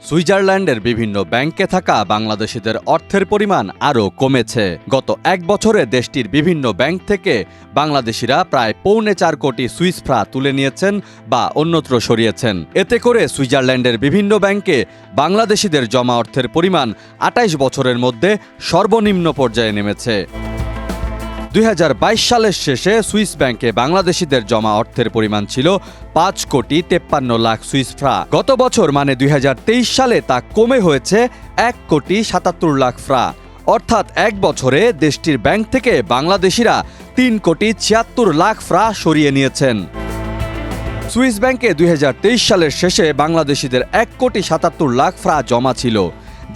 সুইজারল্যান্ডের বিভিন্ন ব্যাংকে থাকা বাংলাদেশিদের অর্থের পরিমাণ আরও কমেছে। গত এক বছরে দেশটির বিভিন্ন ব্যাংক থেকে বাংলাদেশিরা প্রায় 4.25 কোটি সুইস ফ্রা তুলে নিয়েছেন বা অন্যত্র সরিয়েছেন। এতে করে সুইজারল্যান্ডের বিভিন্ন ব্যাংকে বাংলাদেশিদের জমা অর্থের পরিমাণ 28 বছরের মধ্যে সর্বনিম্ন পর্যায়ে নেমেছে। 2022 সালের শেষে সুইস ব্যাংকে বাংলাদেশিদের জমা অর্থের পরিমাণ ছিল 5,53,00,000 সুইস ফ্রা। গত বছর মানে 2023 সালে তা কমে হয়েছে 1,77,00,000 ফ্রা। অর্থাৎ এক বছরে দেশটির ব্যাংক থেকে বাংলাদেশিরা 3,76,00,000 ফ্রা সরিয়ে নিয়েছেন। সুইস ব্যাংকে 2023 সালের শেষে বাংলাদেশিদের 1,77,00,000 ফ্রা জমা ছিল,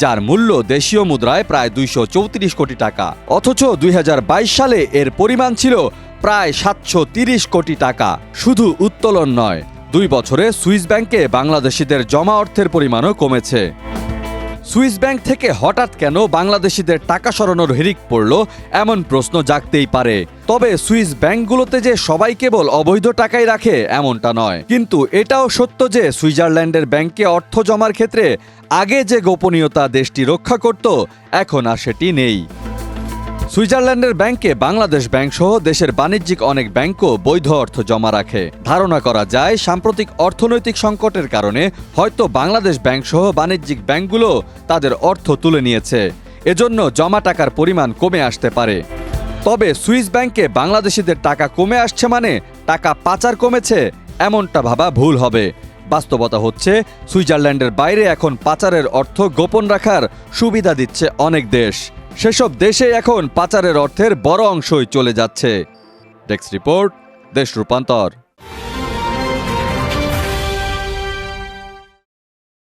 যার মূল্য দেশীয় মুদ্রায় প্রায় 234 কোটি টাকা। অথচ 2022 সালে এর পরিমাণ ছিল প্রায় 730 কোটি টাকা। শুধু উত্তোলন নয়, 2 বছরে সুইস ব্যাংকে বাংলাদেশিদের জমা অর্থের পরিমাণও কমেছে। সুইস ব্যাংক থেকে হঠাৎ কেন বাংলাদেশিদের টাকা সরানোর হিড়িক পড়ল, এমন প্রশ্ন জাগতেই পারে। তবে সুইস ব্যাংকগুলোতে যে সবাই কেবল অবৈধ টাকাই রাখে এমনটা নয়, কিন্তু এটাও সত্য যে সুইজারল্যান্ডের ব্যাংকে অর্থ জমার ক্ষেত্রে আগে যে গোপনীয়তা দেশটি রক্ষা করত, এখন আর সেটি নেই। সুইজারল্যান্ডের ব্যাংকে বাংলাদেশ ব্যাংক সহ দেশের বাণিজ্যিক অনেক ব্যাংকও বৈধ অর্থ জমা রাখে। ধারণা করা যায় সাম্প্রতিক অর্থনৈতিক সংকটের কারণে হয়তো বাংলাদেশ ব্যাংক সহ বাণিজ্যিক ব্যাংকগুলো তাদের অর্থ তুলে নিয়েছে, এজন্য জমা টাকার পরিমাণ কমে আসতে পারে। তবে সুইস ব্যাংকে বাংলাদেশিদের টাকা কমে আসছে মানে টাকা পাচার কমেছে, এমনটা ভাবা ভুল হবে। বাস্তবতা হচ্ছে সুইজারল্যান্ডের বাইরে এখন পাচারের অর্থ গোপন রাখার সুবিধা দিচ্ছে অনেক দেশ। সেসব দেশে এখন পাচারের অর্থের বড় অংশই চলে যাচ্ছে। ডেস্ক রিপোর্ট, দেশ রূপান্তর।